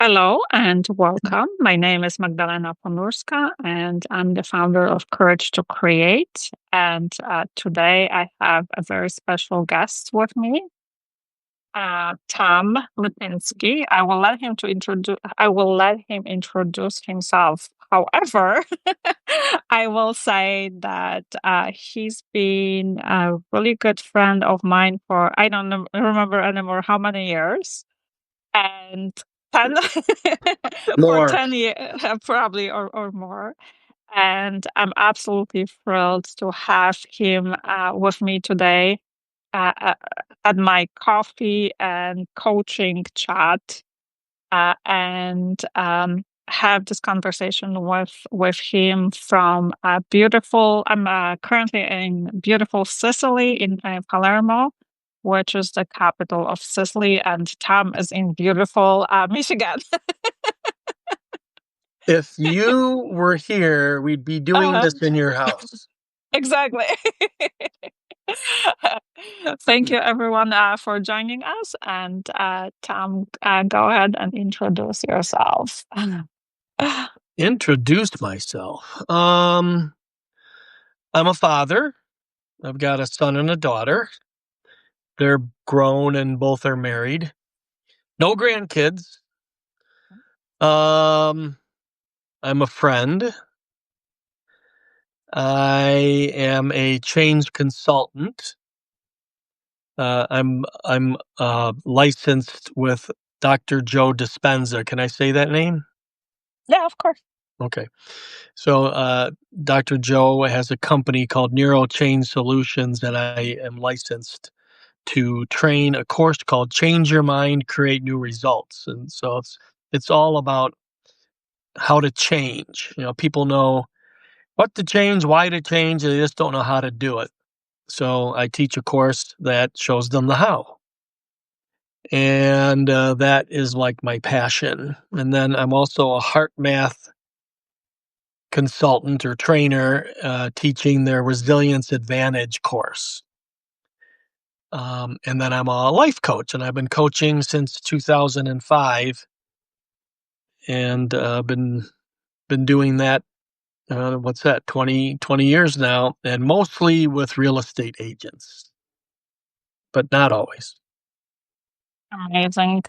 Hello and welcome. My name is Magdalena Ponurska, and I'm the founder of Courage to Create. And today I have a very special guest with me, Tom Lipinski. I will let him introduce himself. However, I will say that he's been a really good friend of mine for I don't remember anymore how many years and 10 for More. 10 years probably or more, and I'm absolutely thrilled to have him with me today uh, uh, at my coffee and coaching chat, and have this conversation with him from beautiful. I'm currently in beautiful Sicily in Palermo, which is the capital of Sicily, and Tom is in beautiful Michigan. If you were here, we'd be doing uh, this in your house. exactly. Thank you, everyone, for joining us. And Tom, go ahead and introduce yourself. Introduced myself. I'm a father. I've got a son and a daughter. They're grown and both are married. No grandkids. Um, I'm a friend. I am a change consultant. I'm licensed with Dr. Joe Dispenza. Can I say that name? Yeah, of course. Okay. So, Dr. Joe has a company called Neuro Change Solutions, and I am licensed to train a course called Change Your Mind, Create New Results. And so it's all about how to change. People know what to change, why to change, they just don't know how to do it. So I teach a course that shows them the how. And that is like my passion. And then I'm also a heart math consultant or trainer teaching their Resilience Advantage course. And then I'm a life coach, and I've been coaching since 2005, and been doing that. What's that? 20 years now, and mostly with real estate agents, but not always. Amazing.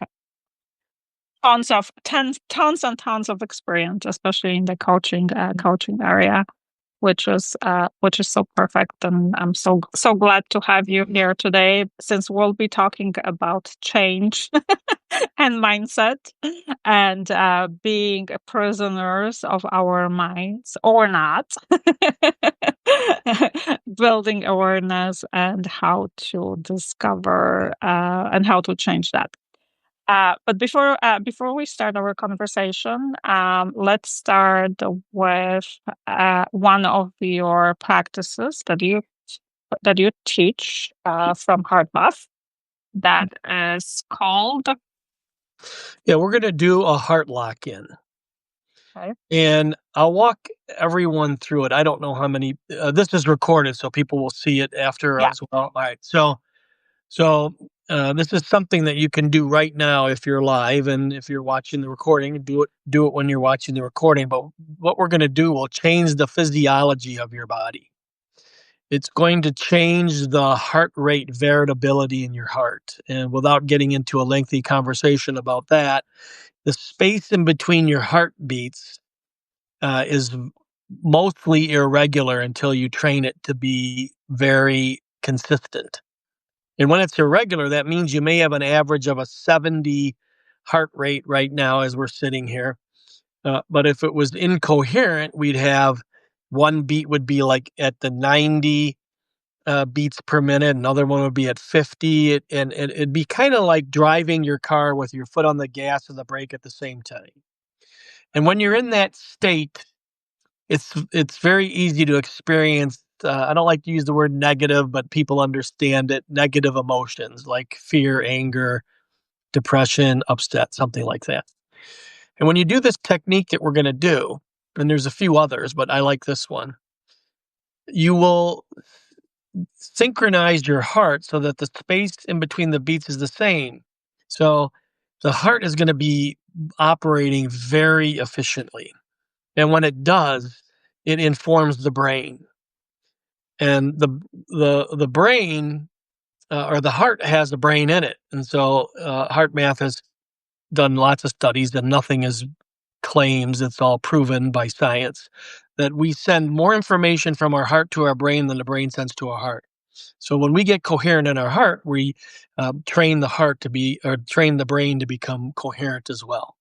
Tons and tons of experience, especially in the coaching area, which is so perfect. And I'm so glad to have you here today, since we'll be talking about change and mindset, and being prisoners of our minds or not, building awareness and how to discover and how to change that. But before we start our conversation, let's start with one of your practices that you teach from HeartMath. That is called. Yeah, we're going to do a heart lock in, Okay. and I'll walk everyone through it. I don't know how many. This is recorded, so people will see it after Yeah. as well. All right, so this is something that you can do right now if you're live, and if you're watching the recording, do it when you're watching the recording. But what we're going to do will change the physiology of your body. It's going to change the heart rate variability in your heart. And without getting into a lengthy conversation about that, the space in between your heartbeats is mostly irregular until you train it to be very consistent. And when it's irregular, that means you may have an average of a 70 heart rate right now as we're sitting here. But if it was incoherent, we'd have one beat would be like at the 90 beats per minute, another one would be at 50. And it'd be kind of like driving your car with your foot on the gas and the brake at the same time. And when you're in that state, it's very easy to experience. I don't like to use the word negative, but people understand it. Negative emotions like fear, anger, depression, upset, something like that. And when you do this technique that we're going to do, and there's a few others, but I like this one, you will synchronize your heart so that the space in between the beats is the same. So the heart is going to be operating very efficiently. And when it does, it informs the brain. And the brain or the heart has a brain in it. And so heart math has done lots of studies, and nothing is claims, it's all proven by science, that we send more information from our heart to our brain than the brain sends to our heart. So when we get coherent in our heart, we train the heart to be, or train the brain to become coherent as well.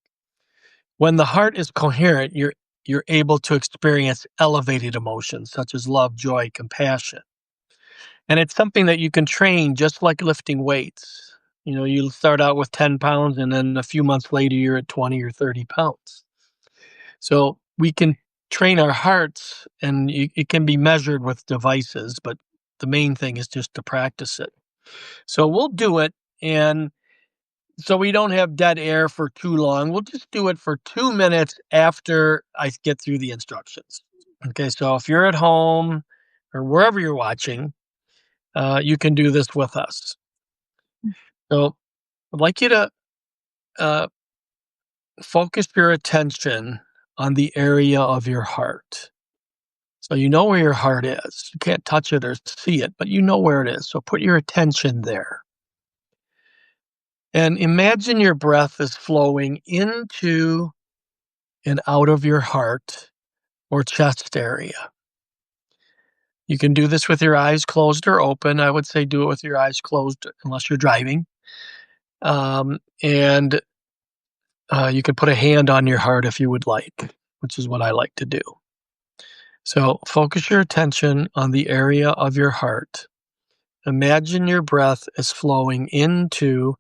When the heart is coherent, you're able to experience elevated emotions such as love, joy, compassion. And it's something that you can train just like lifting weights. You know, you'll start out with 10 pounds and then a few months later you're at 20 or 30 pounds. So we can train our hearts, and it can be measured with devices, but the main thing is just to practice it. So we'll do it. And so we don't have dead air for too long. We'll just do it for 2 minutes after I get through the instructions. Okay. So if you're at home or wherever you're watching, you can do this with us. So I'd like you to uh, focus your attention on the area of your heart. So you know where your heart is. You can't touch it or see it, but you know where it is. So put your attention there. And imagine your breath is flowing into and out of your heart or chest area. You can do this with your eyes closed or open. I would say do it with your eyes closed unless you're driving. And you can put a hand on your heart if you would like, which is what I like to do. So focus your attention on the area of your heart. Imagine your breath is flowing into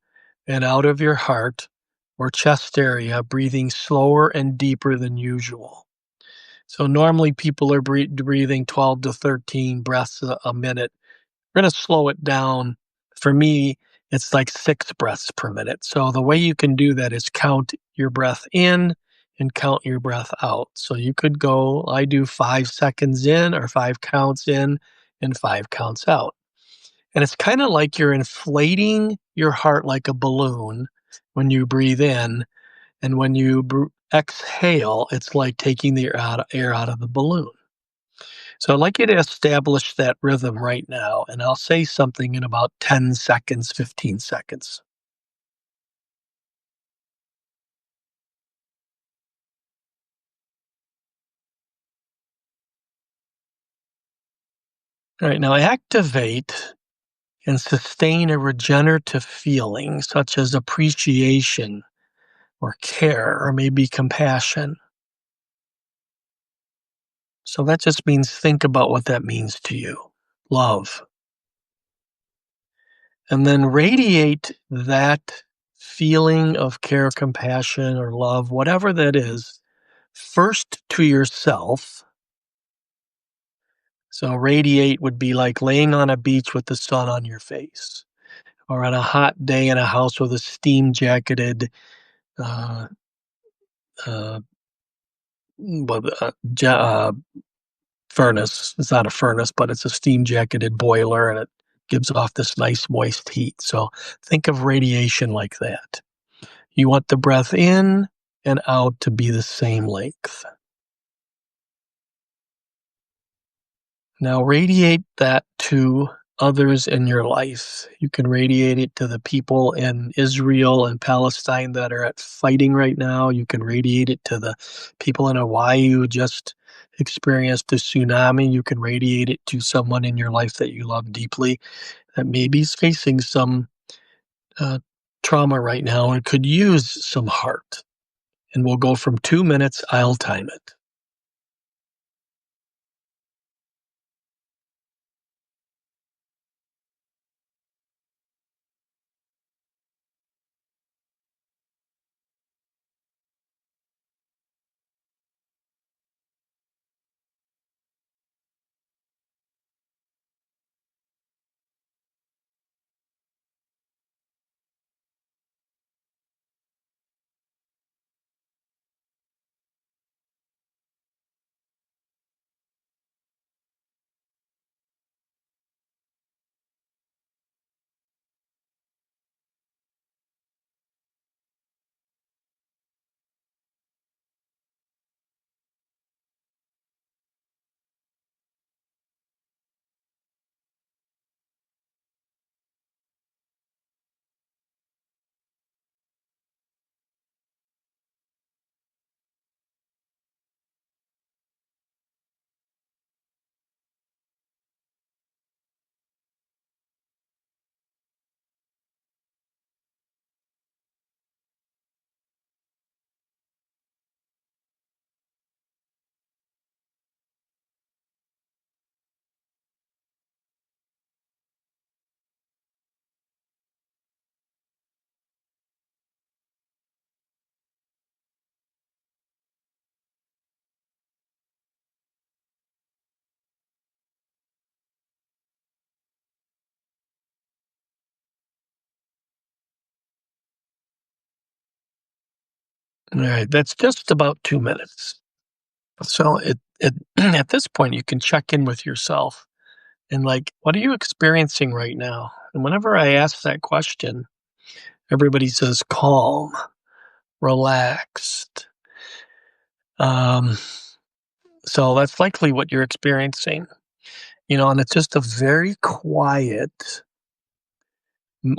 and out of your heart or chest area, breathing slower and deeper than usual. So normally people are breathing 12 to 13 breaths a minute. We're going to slow it down. For me, it's like 6 breaths per minute. So the way you can do that is count your breath in and count your breath out. So you could go, I do 5 seconds in or 5 counts in and 5 counts out. And it's kind of like you're inflating your heart like a balloon when you breathe in. And when you exhale, it's like taking the air out of the balloon. So I'd like you to establish that rhythm right now. And I'll say something in about 10 seconds, 15 seconds. All right, now activate and sustain a regenerative feeling such as appreciation or care or maybe compassion. So that just means think about what that means to you. Love. And then radiate that feeling of care, compassion, or love, whatever that is, first to yourself. So radiate would be like laying on a beach with the sun on your face, or on a hot day in a house with a steam jacketed uh, uh, furnace. It's not a furnace, but it's a steam jacketed boiler, and it gives off this nice moist heat. So think of radiation like that. You want the breath in and out to be the same length. Now radiate that to others in your life. You can radiate it to the people in Israel and Palestine that are fighting right now. You can radiate it to the people in Hawaii who just experienced a tsunami. You can radiate it to someone in your life that you love deeply that maybe is facing some uh, trauma right now and could use some heart. And we'll go from 2 minutes. I'll time it. All right, that's just about 2 minutes. So at this point, you can check in with yourself and, like, what are you experiencing right now? And whenever I ask that question, everybody says calm, relaxed. Um, so that's likely what you're experiencing, and it's just a very quiet,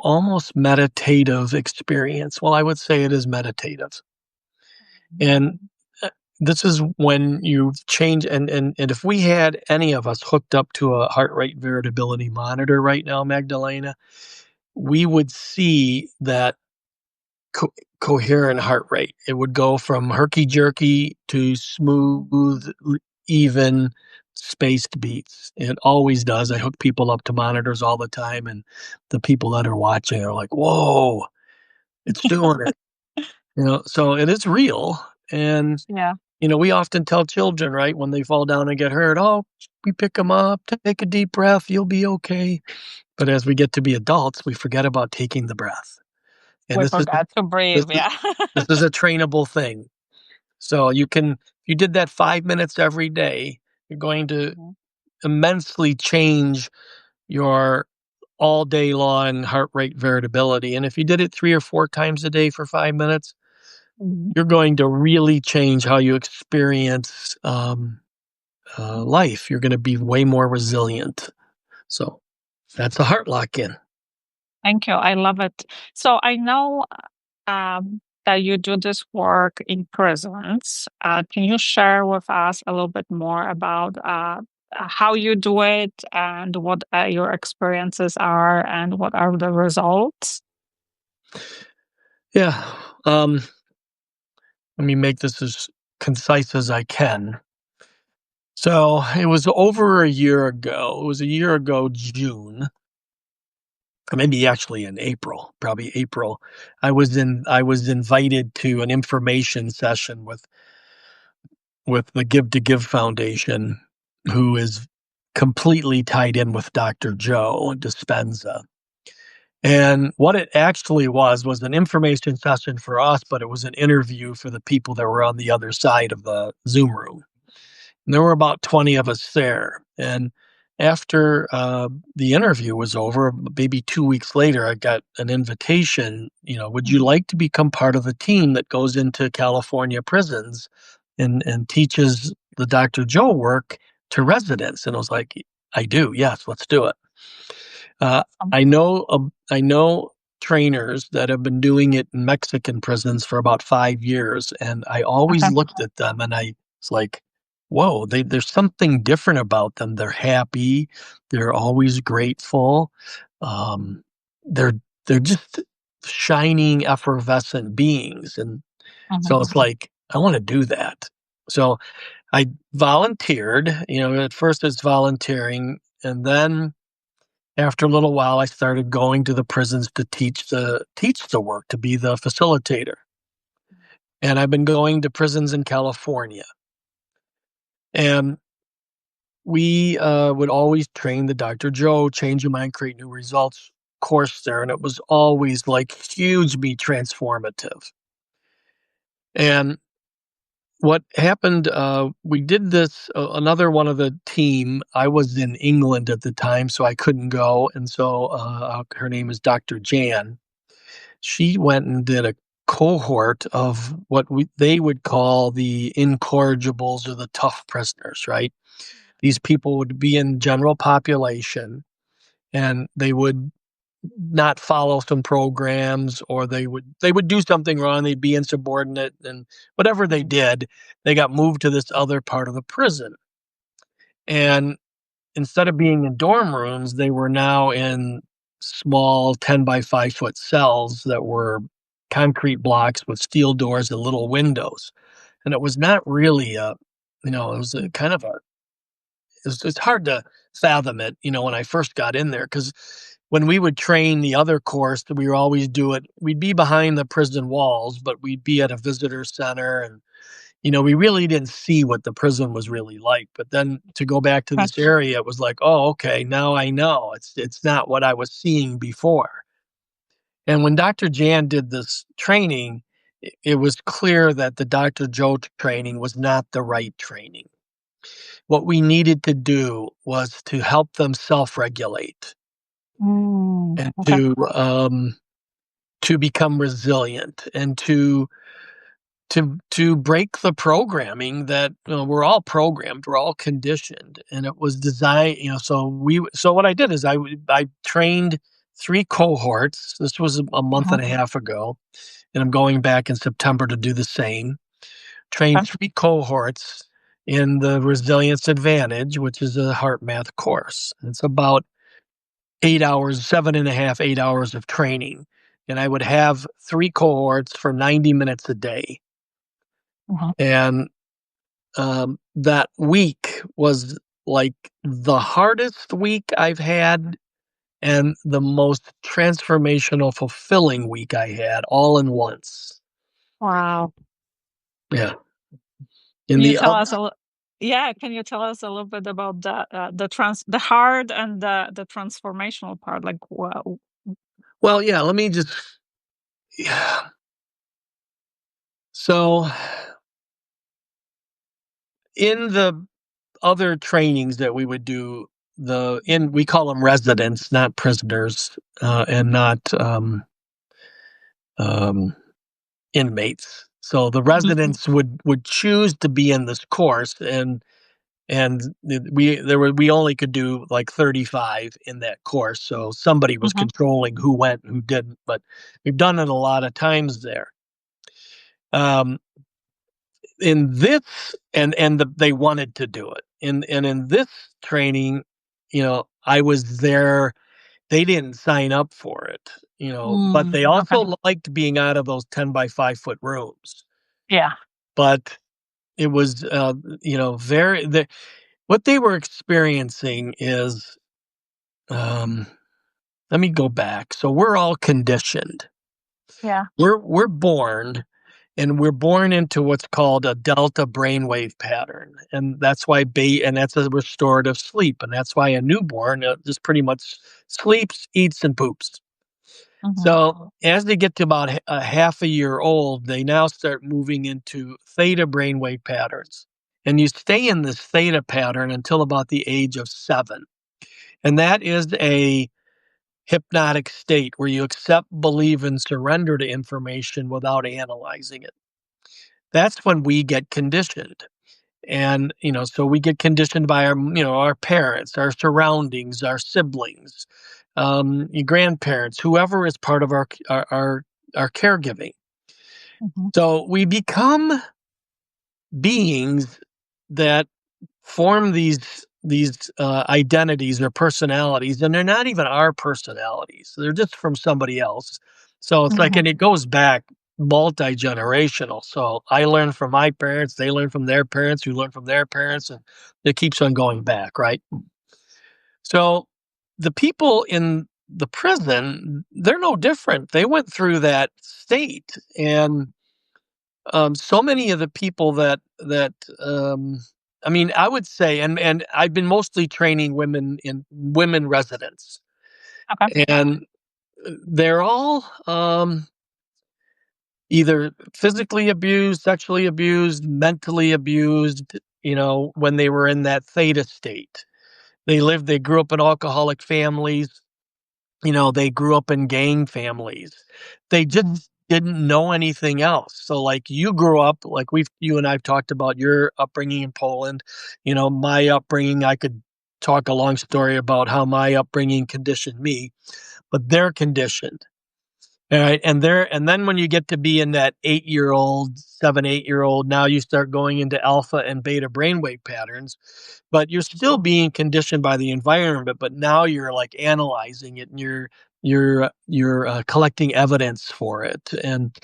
almost meditative experience. Well, I would say it is meditative. And uh, this is when you change, and if we had any of us hooked up to a heart rate variability monitor right now, Magdalena, we would see that co- coherent heart rate. It would go from herky jerky to smooth, even spaced beats. It always does. I hook people up to monitors all the time, and the people that are watching are like, "Whoa, it's doing it." So it is real. And Yeah. we often tell children, right, when they fall down and get hurt, "Oh, we pick them up, take a deep breath, you'll be okay." But as we get to be adults, we forget about taking the breath. And We forgot to this breathe. is Yeah. this is a trainable thing. So if you did that 5 minutes every day, you're going to Mhm. immensely change your all day long heart rate variability. And if you did it 3 or 4 times a day for 5 minutes, Mhm. you're going to really change how you experience life. You're going to be way more resilient. So that's a heart lock in. Thank you. I love it. So I know that you do this work in prisons. Can you share with us a little bit more about how you do it and what your experiences are and what are the results? Yeah. Um, Let me make this as concise as I can. So it was over a year ago. It was a year ago, June, or maybe actually in April, probably April. I was invited to an information session with the Give to Give Foundation, who is completely tied in with Dr. Joe Dispenza. And what it actually was an information session for us, but it was an interview for the people that were on the other side of the Zoom room. And there were about 20 of us there. And after the interview was over, maybe 2 weeks later, I got an invitation. Would you Mhm. like to become part of the team that goes into California prisons and teaches the Dr. Joe work to residents? And I was like, I do. Yes, let's do it. Uh, Awesome. I know trainers that have been doing it in Mexican prisons for about 5 years, and I always Okay. looked at them and I was like, "Whoa, there's something different about them. They're happy. They're always grateful. Um, they're they're just shining, effervescent beings." And so Mhm. it's like, I want to do that. So I volunteered. At first it's volunteering, and then after a little while, I started going to the prisons to teach the work, to be the facilitator. And I've been going to prisons in California. And we would always train the Dr. Joe Change Your Mind, Create New Results course there. And it was always like hugely transformative. And what happened, we did this, another one of the team. I was in England at the time, so I couldn't go. And so her name is Dr. Jan. She went and did a cohort of what they would call the incorrigibles or the tough prisoners, right? These people would be in general population and they would not follow some programs, or they would do something wrong, they'd be insubordinate, and whatever they Mhm. did, they got moved to this other part of the prison. And instead of being in dorm rooms, they were now in small 10 by 5 foot cells that were concrete blocks with steel doors and little windows. And it was not really it was a kind of it's hard to fathom it, when I first got in there. Because when we would train the other course, we would always do it, we'd be behind the prison walls, but we'd be at a visitor center. And we really didn't see what the prison was really like. But then to go back to Okay. this area, it was like, oh, okay, now I know. It's not what I was seeing before. And when Dr. Jan did this training, it was clear that the Dr. Joe training was not the right training. What we needed to do was to help them self-regulate and Okay. to become resilient and to break the programming that we're all programmed, we're all conditioned, and it was designed. So what I did is I trained 3 cohorts. This was a month Mhm. and a half ago, and I'm going back in September to do the same. Trained Okay. 3 cohorts in the Resilience Advantage, which is a heart math course. It's about 8 hours, 7.5, 8 hours of training. And I would have 3 cohorts for 90 minutes a day. Mhm. And that week was like the hardest week I've had and the most transformational, fulfilling week I had all in once. Wow. Yeah. In Can you the tell other, us a little? Yeah, can you tell us a little bit about the hard and the transformational part? Like, wow. well, yeah, let me just, yeah. So in the other trainings that we would do, we call them residents, not prisoners, and not um, inmates. So the Mhm. residents would choose to be in this course, and we only could do like 35 in that course. So somebody was Mhm. controlling who went and who didn't. But we've done it a lot of times there. Um, in this they wanted to do it. In this training, I was there. They didn't sign up for it, but they Okay. also liked being out of those 10 by 5 foot rooms. Yeah. But it was, very what they were experiencing is, um, let me go back. So we're all conditioned. Yeah. We're born, and we're born into what's called a delta brainwave pattern, and that's a restorative sleep, and that's why a newborn just pretty much sleeps, eats, and poops. Mhm. So as they get to about a half a year old, they now start moving into theta brainwave patterns, and you stay in this theta pattern until about the age of 7, and that is a hypnotic state where you accept, believe, and surrender to information without analyzing it. That's when we get conditioned. And, so we get conditioned by our parents, our surroundings, our siblings, your grandparents, whoever is part of our caregiving. Mhm. So we become beings that form these identities or personalities, and they're not even our personalities. They're just from somebody else. So it's like, Mhm. and it goes back multi-generational. So I learned from my parents, they learn from their parents, who learn from their parents, and it keeps on going back, right? So the people in the prison, they're no different. They went through that state, and so many of the people that I mean, I would say, and I've been mostly training women residents, Okay. and they're all either physically abused, sexually abused, mentally abused. When they were in that theta state, they grew up in alcoholic families. They grew up in gang families. They Mhm. just didn't know anything else. So, like, you grew up, like you and I've talked about your upbringing in Poland. My upbringing, I could talk a long story about how my upbringing conditioned me, but they're conditioned. All right. And then when you get to be in that 8-year-old, 7, 8-year-old, now you start going into alpha and beta brainwave patterns, but you're still being conditioned by the environment, but now you're like analyzing it, and you're collecting evidence for it. And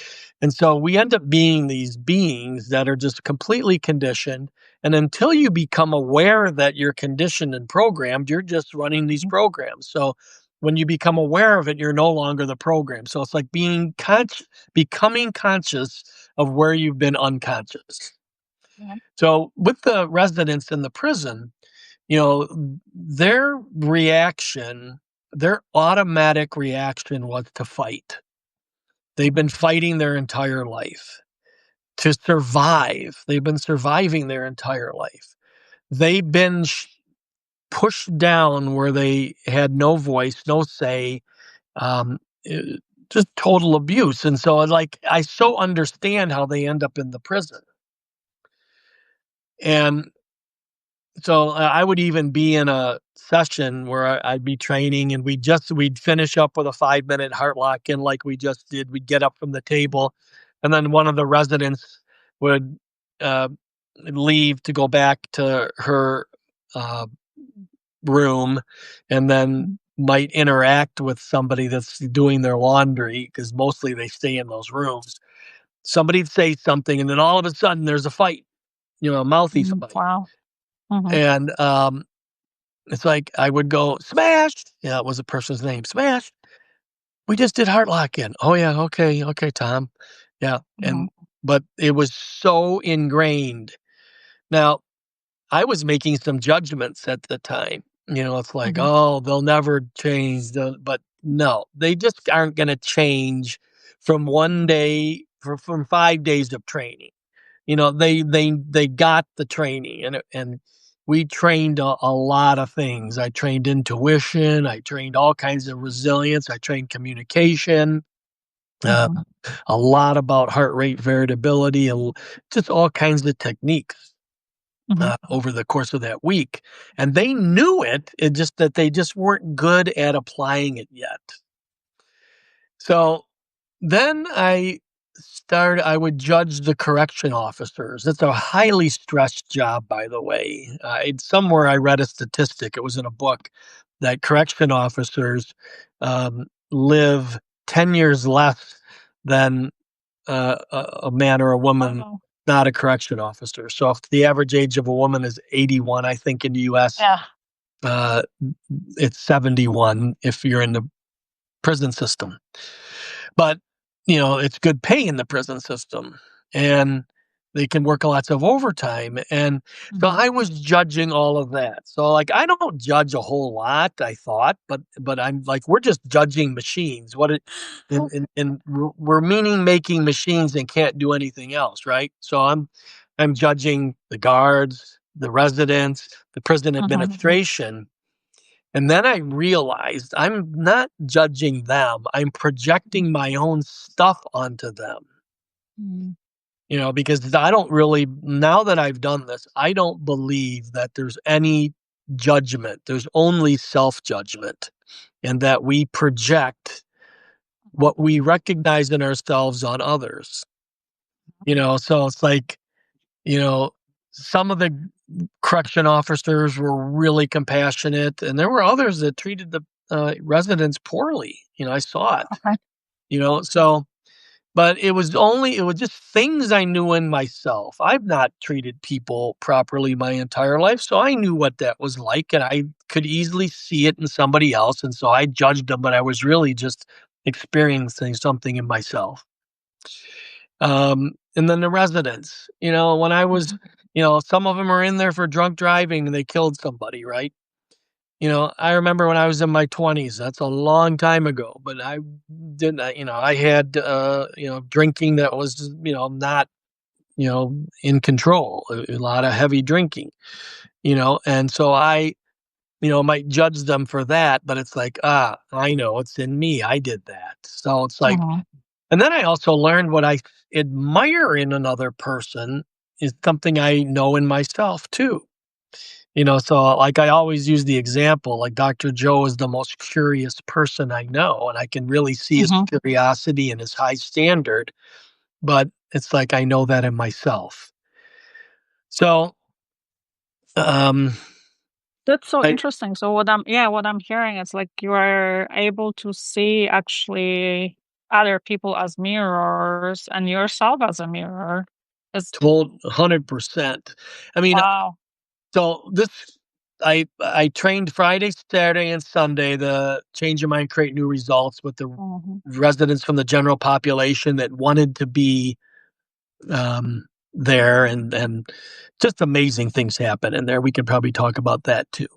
so we end up being these beings that are just completely conditioned. And until you become aware that you're conditioned and programmed, you're just running these Mhm. programs. So when you become aware of it, you're no longer the program. So it's like becoming conscious of where you've been unconscious. Yeah. So with the residents in the prison, their reaction, their automatic reaction was to fight. They've been fighting their entire life to survive. They've been surviving their entire life. They've been pushed down where they had no voice, no say, um, just total abuse. And so, like, I so understand how they end up in the prison. And so I would even be in a session where I'd be training, and we'd finish up with a 5-minute heart lock in like we just did. We'd get up from the table, and then one of the residents would uh, leave to go back to her uh, room, and then might interact with somebody that's doing their laundry, because mostly they stay in those rooms. Somebody'd say something, and then all of a sudden there's a fight, a mouthy fight. Wow. Mhm. And it's like I would go, "Smash!" Yeah, it was a person's name. "Smash! We just did heart lock in." "Oh, yeah, okay, okay, Tom." Yeah, Mhm. but it was so ingrained. Now, I was making some judgments at the time. It's like, Mhm. "Oh, they'll never change," but no, they just aren't gonna change from one day from 5 days of training. They got the training, and we trained a lot of things. I trained intuition, I trained all kinds of resilience, I trained communication, uh, Mhm. a lot about heart rate variability, and just all kinds of techniques Mhm. over the course of that week. And they knew it, just that they just weren't good at applying it yet. So then I would judge the correction officers. It's a highly stressed job, by the way. Somewhere I read a statistic, it was in a book, that correction officers live 10 years less than a man or a woman Wow. not a correction officer. So if the average age of a woman is 81, I think in the US, Yeah. uh, it's 71 if you're in the prison system. But, it's good pay in the prison system, and they can work lots of overtime. And so Mhm. I was judging all of that. So, like, I don't judge a whole lot, I thought, but I'm like, we're just judging machines. What it and we're meaning making machines and can't do anything else, right? So I'm judging the guards, the residents, the prison Mhm. administration, and then I realized I'm not judging them. I'm projecting my own stuff onto them. Mhm. Because I don't really, now that I've done this, I don't believe that there's any judgment. There's only self judgment, and that we project Mhm. what we recognize in ourselves on others. So it's like, you know, some of the correction officers were really compassionate, and there were others that treated the residents poorly. I saw it. Okay. So, but it was just things I knew in myself. I've not treated people properly my entire life, so I knew what that was like, and I could easily see it in somebody else, and so I judged them, but I was really just experiencing something in myself. And then the residents, when I was, Mhm. some of them are in there for drunk driving and they killed somebody, right? I remember when I was in my 20s, that's a long time ago, but I didn't, I had, drinking that was, not, in control, a lot of heavy drinking, and so I, might judge them for that, but it's like, I know it's in me. I did that. So it's like, Mhm. and then I also learned what I admire in another person is something I know in myself too. So like I always use the example, like Dr. Joe is the most curious person I know, and I can really see his Mhm. curiosity and his high standard, but it's like I know that in myself. So, um, That's so I interesting. So what I'm hearing is like you are able to see actually other people as mirrors and yourself as a mirror. It's told 100%. I mean, wow. so this I trained Friday, Saturday, and Sunday the change your mind, create new results with the Mhm. residents from the general population that wanted to be there, and just amazing things happen in there. We can probably talk about that too.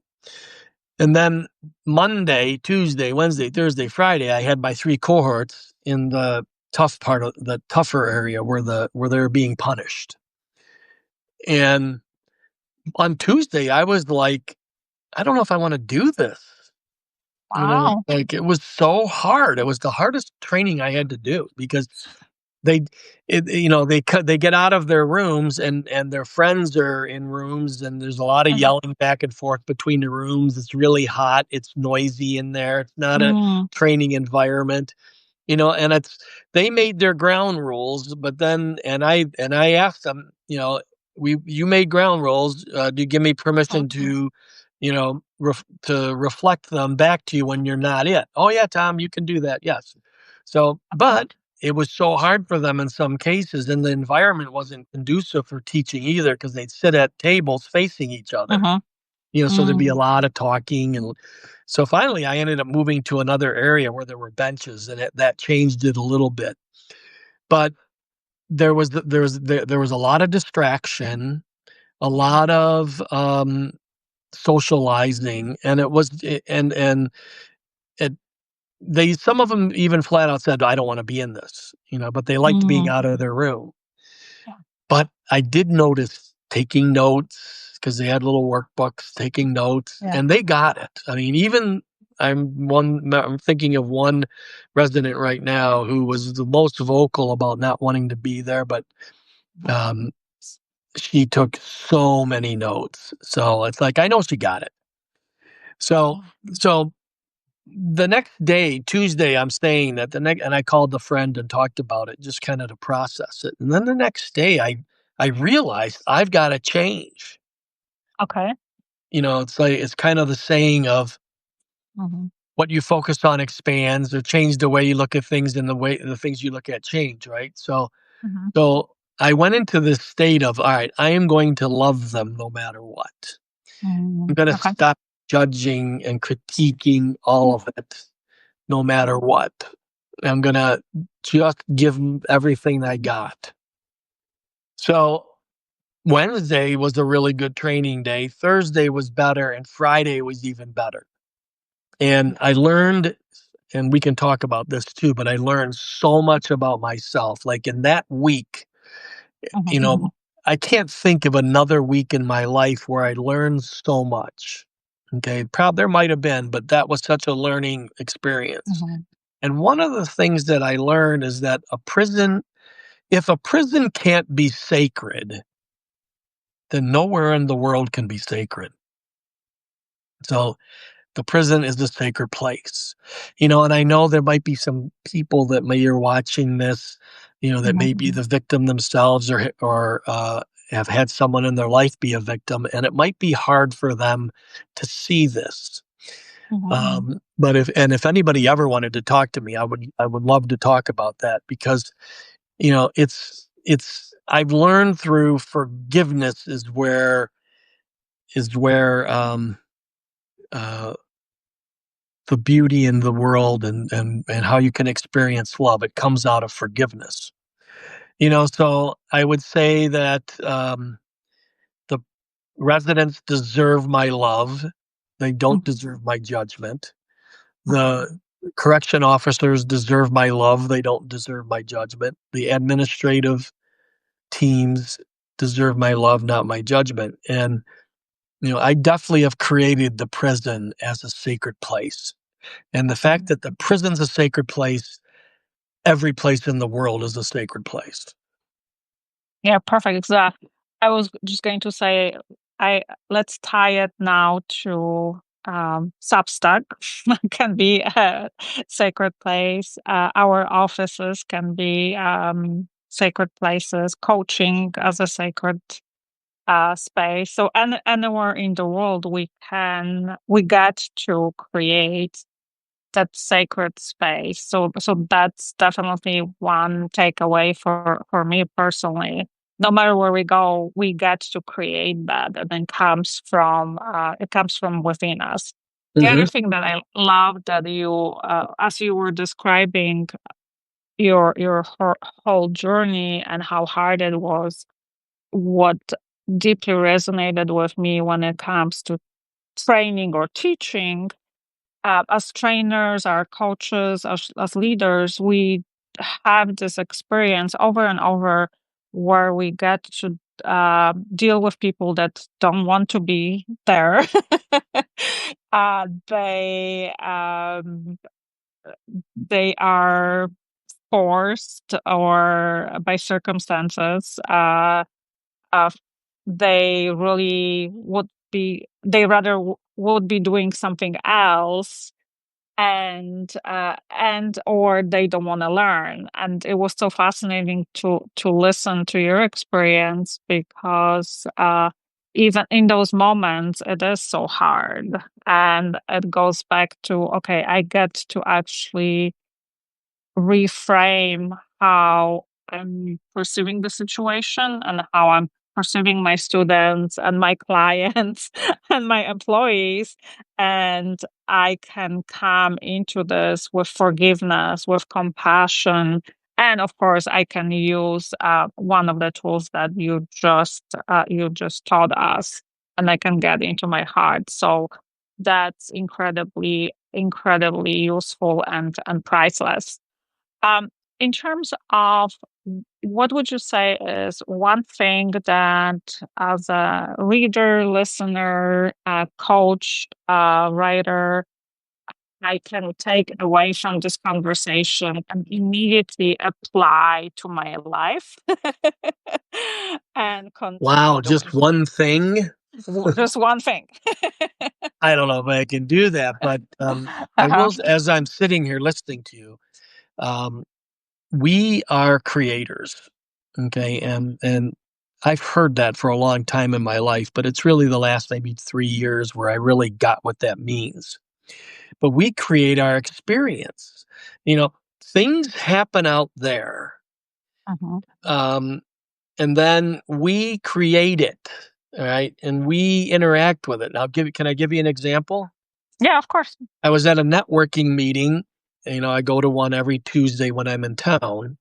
And then Monday, Tuesday, Wednesday, Thursday, Friday, I had my 3 cohorts in the the tougher area where they're being punished. And on Tuesday, I was like, I don't know if I want to do this. Wow. Like it was so hard. It was the hardest training I had to do because they, they get out of their rooms and their friends are in rooms and there's a lot of Mhm. yelling back and forth between the rooms. It's really hot. It's noisy in there. It's not a Mm. training environment. And it's they made their ground rules, but then and I asked them, you made ground rules. Do you give me permission Mhm. to, to reflect them back to you when you're not it? Oh yeah, Tom, you can do that. Yes. So, Okay. but it was so hard for them in some cases, and the environment wasn't conducive for teaching either because they'd sit at tables facing each other. Mhm. So there'd be a Mm. lot of talking, and so finally I ended up moving to another area where there were benches, and that changed it a little bit. But there was a lot of distraction, a lot of socializing, and it they some of them even flat out said, "I don't want to be in this," but they liked being Mm. out of their room. Yeah. But I did notice taking notes because they had little workbooks, taking notes, Yeah. and they got it. I mean, even I'm thinking of one resident right now who was the most vocal about not wanting to be there, but um, she took so many notes. So it's like I know she got it. So Yeah. so the next day, Tuesday, I'm staying at the next, and I called the friend and talked about it, just kind of to process it. And then the next day, I realized I've got to change. Okay. It's like it's kind of the saying of Mhm. what you focus on expands, or change the way you look at things, and the things you look at change, right? So Mhm. so I went into this state of, all right, I am going to love them no matter what. I'm Mm. going to Okay. stop judging and critiquing all of it no matter what. I'm going to just give them everything I got. So Wednesday was a really good training day. Thursday was better, and Friday was even better. And I learned, and we can talk about this too, but I learned so much about myself. Like in that week, Mhm. you know, I can't think of another week in my life where I learned so much. Okay. There might have been, but that was such a learning experience. Mhm. And one of the things that I learned is that if a prison can't be sacred, then nowhere in the world can be sacred. So the prison is the sacred place. And I know there might be some people that may are watching this, that Mhm. may be the victim themselves, or have had someone in their life be a victim, and it might be hard for them to see this. Mhm. But if anybody ever wanted to talk to me, I would love to talk about that because it's I've learned through forgiveness is where uh, the beauty in the world and how you can experience love. It comes out of forgiveness. So I would say that the residents deserve my love. They don't Mhm. deserve my judgment. Okay. The correction officers deserve my love. They don't deserve my judgment. The administrative teams deserve my love, not my judgment. And I definitely have created the prison as a sacred place. And the fact Mhm. that the prison's a sacred place, every place in the world is a sacred place. Yeah, perfect. Exactly. I was just going to say, I let's tie it now to Substack can be a sacred place. Our offices can be sacred places. Coaching as a sacred space. So anywhere in the world we get to create that sacred space. So that's definitely one takeaway for me personally. No matter where we go, we get to create that, and then it comes from within us. The other Mhm, thing that I love that as you were describing your whole journey and how hard it was, what deeply resonated with me when it comes to training or teaching, as trainers, our coaches, as leaders, we have this experience over and over where we get to deal with people that don't want to be there. They they are forced or by circumstances. Uh, they really would be. They rather would be doing something else, and or they don't want to learn. And it was so fascinating to listen to your experience, because even in those moments it is so hard, and it goes back to, okay, I get to actually reframe how I'm perceiving the situation and how I'm perceiving my students and my clients and my employees. And I can come into this with forgiveness, with compassion. And of course, I can use one of the tools that you just taught us, and I can get into my heart. So that's incredibly useful and priceless. Um, in terms of what would you say is one thing that, as a reader, listener, coach, writer, I can take away from this conversation and immediately apply to my life and Wow, continue just doing one thing? just one thing. I don't know if I can do that, but, I Uh-huh. will as I'm sitting here listening to you, um, we are creators, okay? And I've heard that for a long time in my life, but it's really the last maybe 3 years where I really got what that means. But we create our experience. You know, things happen out there, Mhm. um, and then we create it, all right? And we interact with it. Can I give you an example? Yeah, of course. I was at a networking meeting. I go to one every Tuesday when I'm in town,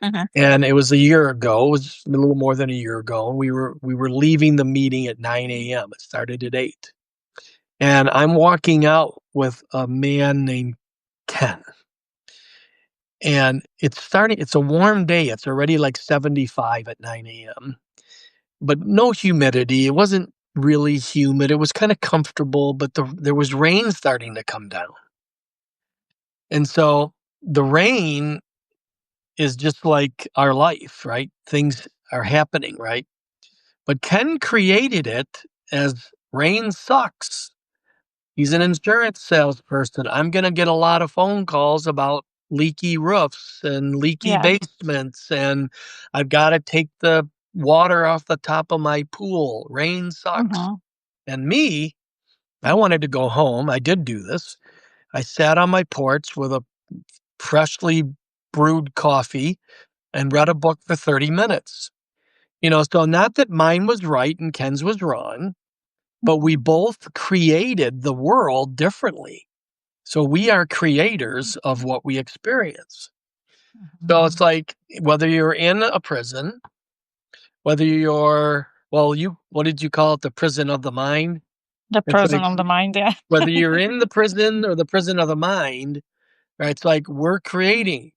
Mhm. and it was a year ago. It was a little more than a year ago. We were leaving the meeting at 9 a.m. It started at 8, and I'm walking out with a man named Ken. And it's a warm day. It's already like 75 at 9 a.m., but no humidity. It wasn't really humid. It was kind of comfortable, but there was rain starting to come down. And so the rain is just like our life, right? Things are happening, right? But Ken created it as rain sucks. He's an insurance salesperson. I'm going to get a lot of phone calls about leaky roofs and leaky Yeah. basements, and I've got to take the water off the top of my pool. Rain sucks. Mhm. And me, I wanted to go home. I did do this. I sat on my porch with a freshly brewed coffee and read a book for 30 minutes. So not that mine was right and Ken's was wrong, but we both created the world differently. So we are creators of what we experience. So it's Mhm. like whether you're in a prison, whether you're, well, what did you call it? The prison of the mind? The It's prison like of the mind, yeah. whether you're in the prison or the prison of the mind, right? It's like we're creating.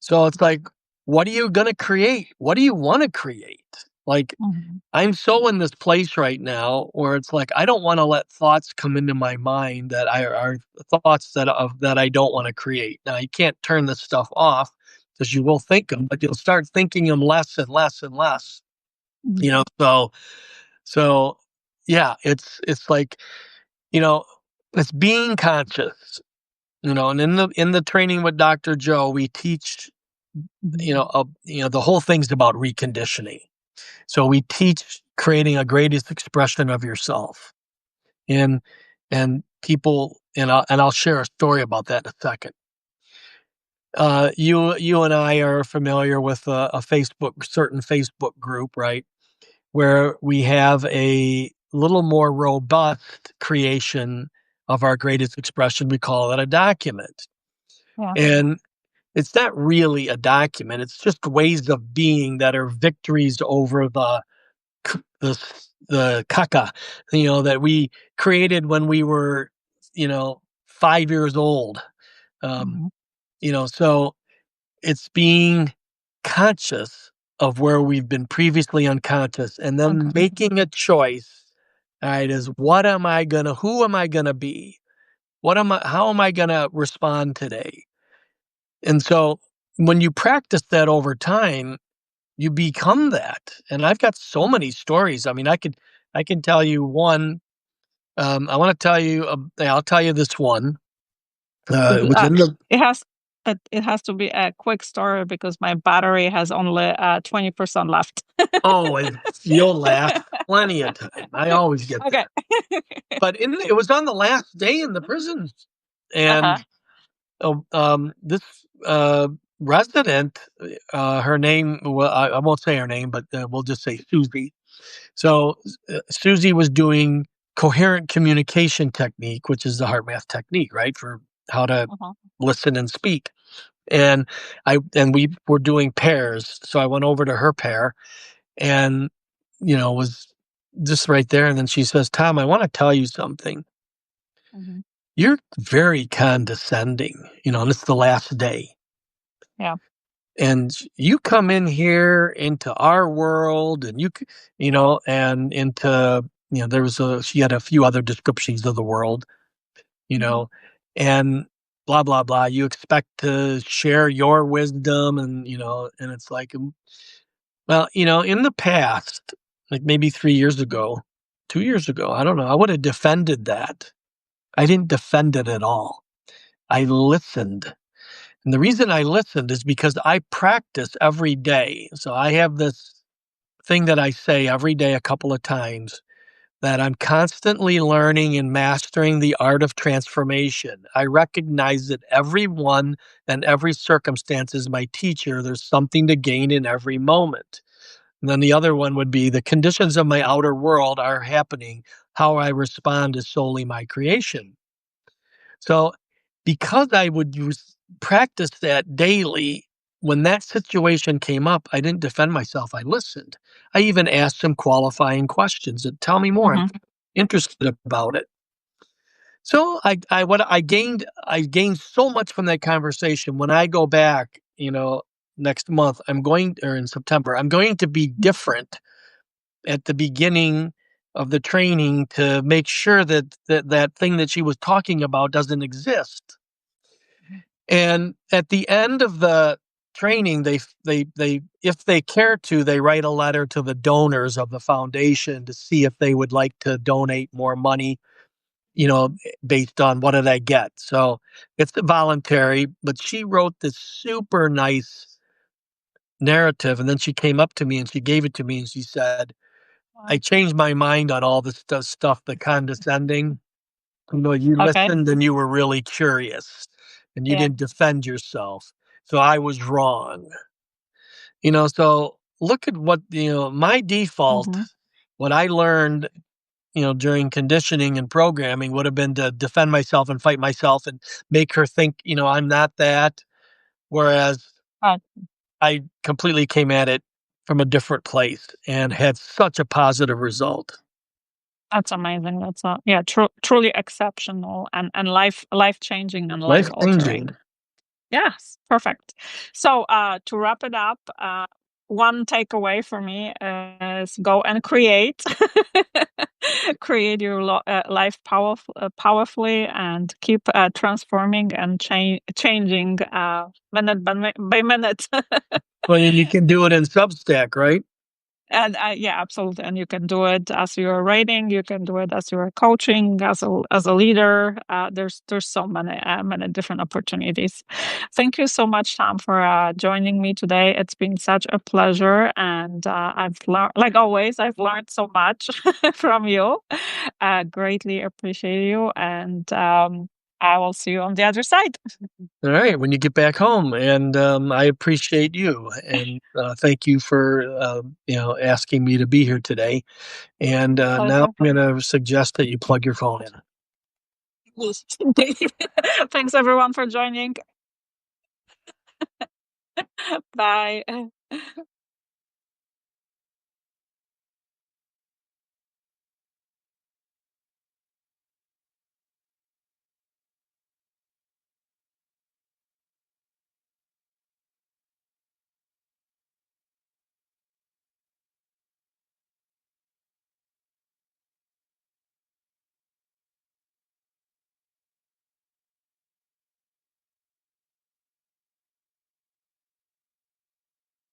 So it's like, what are you going to create? What do you want to create? Like, Mhm. I'm so in this place right now where it's like I don't want to let thoughts come into my mind that are thoughts that I don't want to create. Now you can't turn this stuff off because you will think them, but you'll start thinking them less and less and less. You Mhm. know, so yeah, it's like you know, it's being conscious. And in the training with Dr. Joe, we teach the whole thing's about reconditioning. So we teach creating a greatest expression of yourself. And people and I'll share a story about that in a second. You and I are familiar with a certain Facebook group, right? Where we have a little more robust creation of our greatest expression. We call it a document. Yeah. And it's not really a document. It's just ways of being that are victories over the caca, that we created when we were, 5 years old. Um, Mhm. so it's being conscious of where we've been previously unconscious and then Okay. making a choice. All right, is who am I gonna be? How am I gonna respond today? And so when you practice that over time, you become that. And I've got so many stories. I mean, I can tell you one. I want to tell you. I'll tell you this one. It was Uh, in the it has it has to be a quick story because my battery has only 20% left. oh, you'll laugh plenty of time. I always get Okay. there. But it was on the last day in the prison, Uh-huh. and this resident, her name, well, I won't say her name, but we'll just say Susie. So Susie was doing coherent communication technique, which is the heart math technique, right, for how to Uh-huh. listen and speak. And we were doing pairs, so I went over to her pair, and was just right there. And then she says, "Tom, I want to tell you something. Mhm. You're very condescending, and it's the last day. Yeah. And you come in here into our world, and and into, she had a few other descriptions of the world, you Mhm. know, and blah, blah, blah. You expect to share your wisdom, and it's like, well, in the past, like maybe 3 years ago, 2 years ago, I don't know, I would have defended that. I didn't defend it at all. I listened. And the reason I listened is because I practice every day. So I have this thing that I say every day a couple of times, that I'm constantly learning and mastering the art of transformation. I recognize that everyone and every circumstance is my teacher. There's something to gain in every moment. And then the other one would be the conditions of my outer world are happening. How I respond is solely my creation. So, because I would practice that daily, when that situation came up, I didn't defend myself. I listened. I even asked some qualifying questions that tell me more. I'm Mhm. interested about it. So I gained so much from that conversation. When I go back, next month, or in September, I'm going to be different at the beginning of the training to make sure that thing that she was talking about doesn't exist. And at the end of the training, they if they care to, they write a letter to the donors of the foundation to see if they would like to donate more money, based on what did I get. So it's voluntary, but she wrote this super nice narrative, and then she came up to me and she gave it to me and she said, "I Wow. changed my mind on all this stuff, the condescending. You Okay. listened and you were really curious and you Yeah. didn't defend yourself. So I was wrong." So look at what, my default, Mhm. what I learned, during conditioning and programming would have been to defend myself and fight myself and make her think, I'm not that. Whereas Uh, I completely came at it from a different place and had such a positive result. that's amazing. That's yeah, truly exceptional and life changing and life Life altering. changing. Yes, perfect. So, to wrap it up, one takeaway for me is go and create, create your life powerfully, and keep transforming and changing minute by minute. Well, and you can do it in Substack, right? And yeah, absolutely. And you can do it as you're writing. You can do it as you're coaching, as a leader. There's so many different opportunities. Thank you so much, Tom, for joining me today. It's been such a pleasure, and I've learned, like always, I've learned so much from you. Greatly appreciate you, and I will see you on the other side. All right, when you get back home, and I appreciate you, and thank you for asking me to be here today. And now Pleasure. I'm going to suggest that you plug your phone in. Yes. Thanks everyone for joining. Bye.